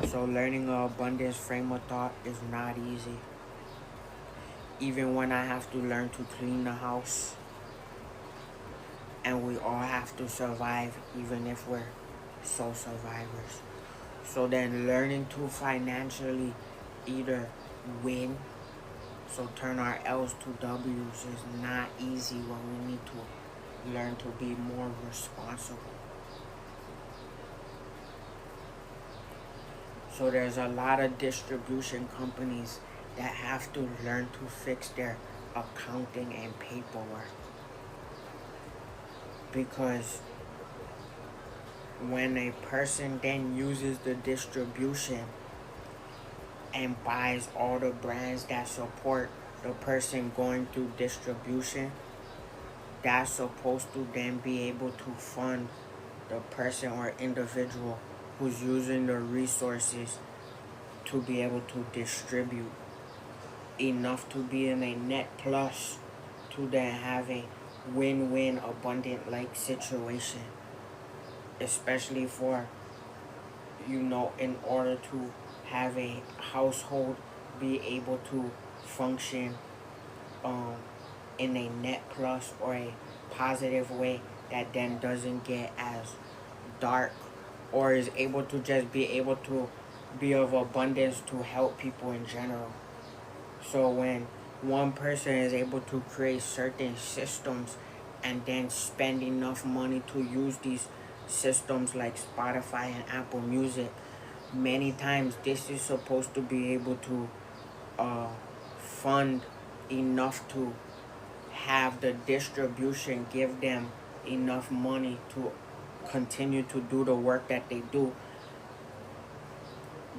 So learning an abundance frame of thought is not easy. Even when I have to learn to clean the house, and we all have to survive, even if we're sole survivors. So then learning to financially either win, so turn our L's to W's, is not easy when we need to learn to be more responsible. So there's a lot of distribution companies that have to learn to fix their accounting and paperwork, because when a person then uses the distribution and buys all the brands that support the person going through distribution, that's supposed to then be able to fund the person or individual who's using the resources to be able to distribute enough to be in a net plus to then have a win-win abundant like situation, especially for, in order to have a household be able to function um, in a net plus or a positive way that then doesn't get as dark, or is able to just be able to be of abundance to help people in general. So when one person is able to create certain systems and then spend enough money to use these systems like Spotify and Apple Music, many times this is supposed to be able to uh, fund enough to have the distribution give them enough money to continue to do the work that they do,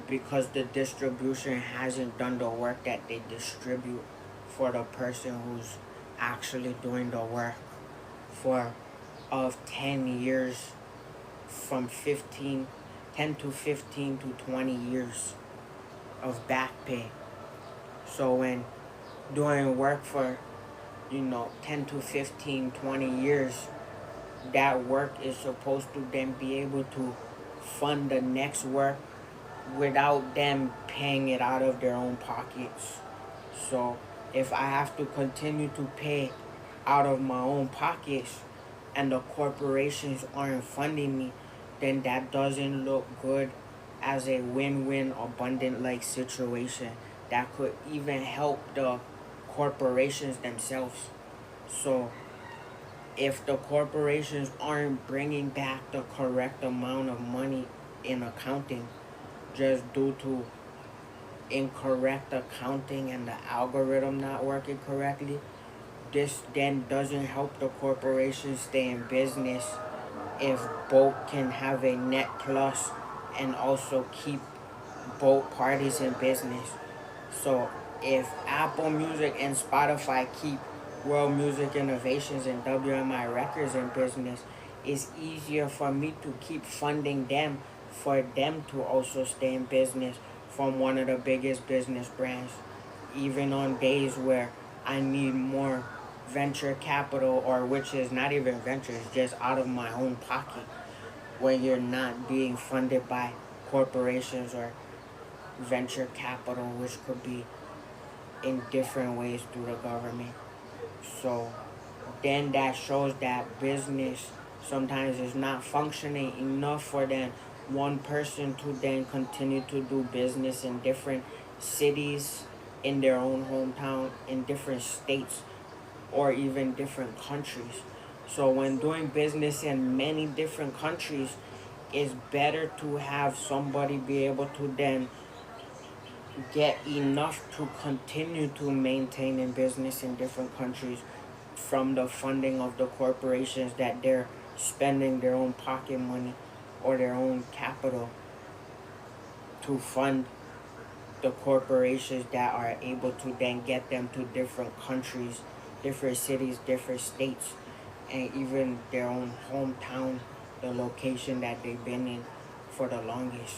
because the distribution hasn't done the work that they distribute for the person who's actually doing the work for of 10 years, from 10 to 15 to 20 years of back pay. So when doing work for 10 to 15, 20 years, that work is supposed to then be able to fund the next work without them paying it out of their own pockets. So if I have to continue to pay out of my own pockets and the corporations aren't funding me, then that doesn't look good as a win-win abundant like situation that could even help the corporations themselves. So if the corporations aren't bringing back the correct amount of money in accounting, just due to incorrect accounting and the algorithm not working correctly, this then doesn't help the corporation stay in business if both can have a net plus and also keep both parties in business. So if Apple Music and Spotify keep World Music Innovations and WMI Records in business, it's easier for me to keep funding them for them to also stay in business from one of the biggest business brands, even on days where I need more venture capital, or which is not even venture, it's just out of my own pocket, where you're not being funded by corporations or venture capital, which could be in different ways through the government. So then that shows that business sometimes is not functioning enough for then one person to then continue to do business in different cities, in their own hometown, in different states, or even different countries. So when doing business in many different countries, it's better to have somebody be able to then get enough to continue to maintain in business in different countries from the funding of the corporations that they're spending their own pocket money or their own capital to fund the corporations that are able to then get them to different countries, different cities, different states, and even their own hometown, the location that they've been in for the longest.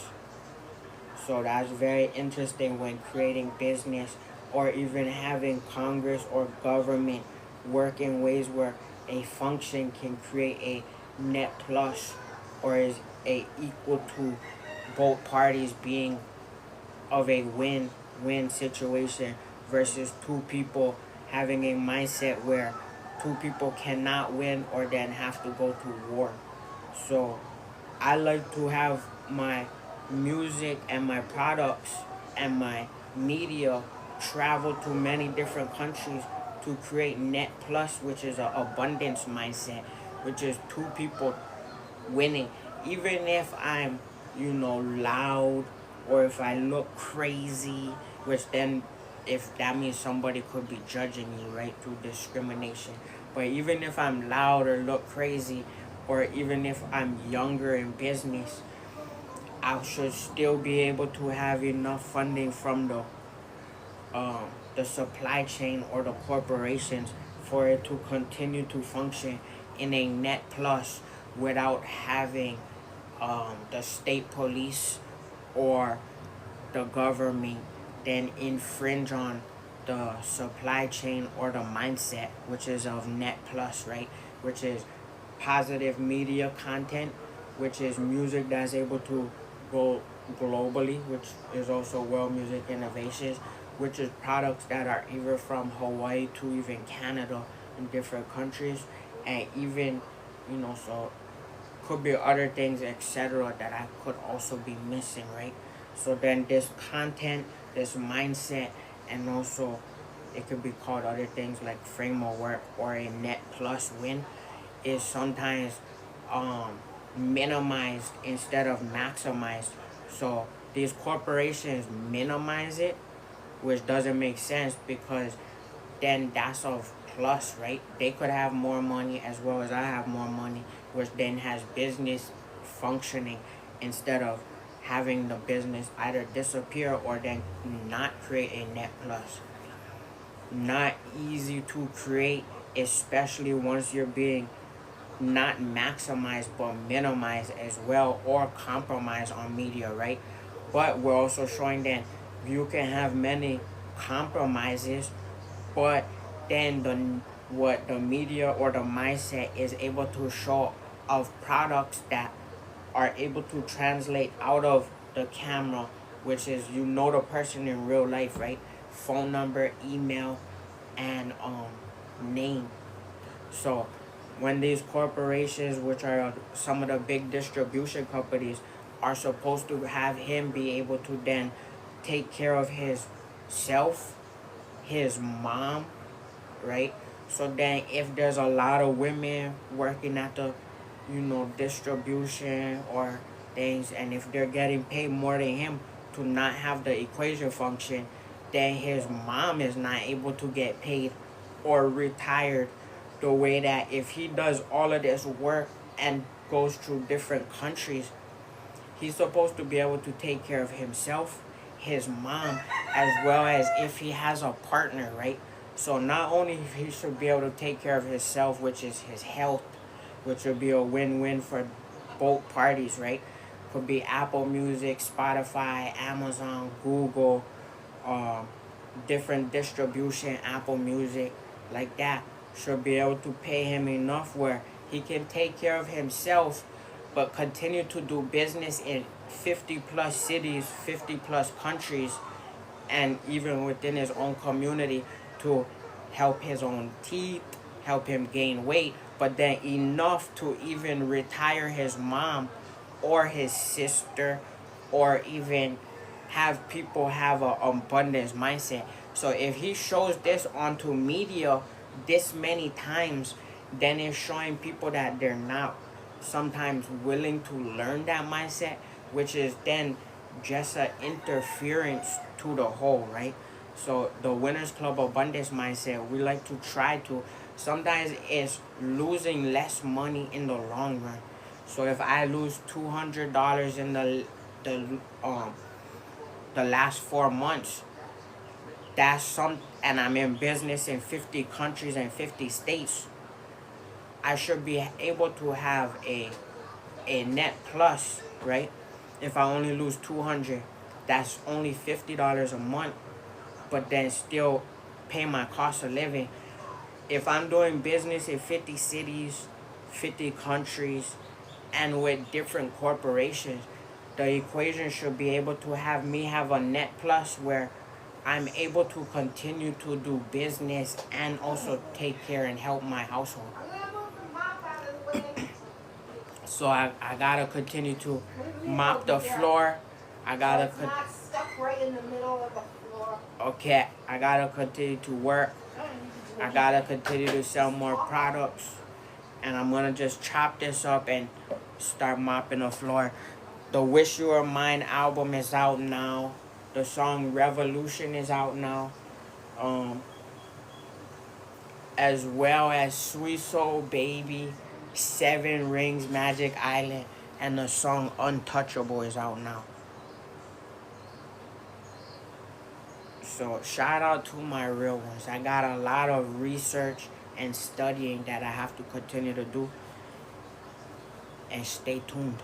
So that's very interesting when creating business, or even having Congress or government work in ways where a function can create a net plus, or is a equal to both parties being of a win-win situation versus two people having a mindset where two people cannot win or then have to go to war. So I like to have my music and my products and my media travel to many different countries to create net plus, which is an abundance mindset, which is two people winning. Even if I'm, loud, or if I look crazy, which then, if that means somebody could be judging me, right, through discrimination. But even if I'm loud or look crazy, or even if I'm younger in business, I should still be able to have enough funding from the supply chain or the corporations for it to continue to function in a net plus without having the state police or the government then infringe on the supply chain or the mindset, which is of net plus, right? Which is positive media content, which is music that's able to go globally, which is also world music innovations, which is products that are either from Hawaii to even Canada in different countries, and even, so could be other things, etc., that I could also be missing, right? So then this content, this mindset, and also it could be called other things like framework or a net plus win, is sometimes um, minimized instead of maximized. So these corporations minimize it, which doesn't make sense because then that's of plus, right? They could have more money as well as I have more money, which then has business functioning instead of having the business either disappear or then not create a net plus. Not easy to create, especially once you're being not maximized but minimized as well, or compromise on media, right? But we're also showing that you can have many compromises, but then what the media or the mindset is able to show of products that are able to translate out of the camera, which is, the person in real life, right? Phone number, email, and name. So when these corporations, which are some of the big distribution companies, are supposed to have him be able to then take care of his self, his mom, right? So then if there's a lot of women working at the, distribution or things, and if they're getting paid more than him to not have the equation function, then his mom is not able to get paid or retired the way that if he does all of this work and goes through different countries, he's supposed to be able to take care of himself, his mom, as well as if he has a partner, right? So not only he should be able to take care of himself, which is his health, which would be a win-win for both parties, right? Could be Apple Music, Spotify, Amazon, Google, um, different distribution, Apple Music, like that, should be able to pay him enough where he can take care of himself but continue to do business in 50 plus cities, 50 plus countries, and even within his own community to help his own teeth, help him gain weight, but then enough to even retire his mom or his sister, or even have people have an abundance mindset. So if he shows this onto media this many times, then it's showing people that they're not sometimes willing to learn that mindset, which is then just an interference to the whole, right? So the Winners Club abundance mindset, we like to try to, sometimes it's losing less money in the long run. So if I lose $200 in the um the last 4 months, that's some, and I'm in business in 50 countries and 50 states, I should be able to have a net plus, right? If I only lose 200, that's only $50 a month, but then still pay my cost of living. If I'm doing business in 50 cities, 50 countries and with different corporations. The equation should be able to have me have a net plus where I'm able to continue to do business and also take care and help my household. So I gotta continue to mop the floor. I gotta it's not stuck right in the middle of the floor. okay. I gotta continue to work. I gotta continue to sell more products, and I'm gonna just chop this up and start mopping the floor. The Wish You Were Mine album is out now. The song Revolution is out now. As well as Sweet Soul Baby, Seven Rings, Magic Island, and the song Untouchable is out now. So shout out to my real ones. I got a lot of research and studying that I have to continue to do. And stay tuned.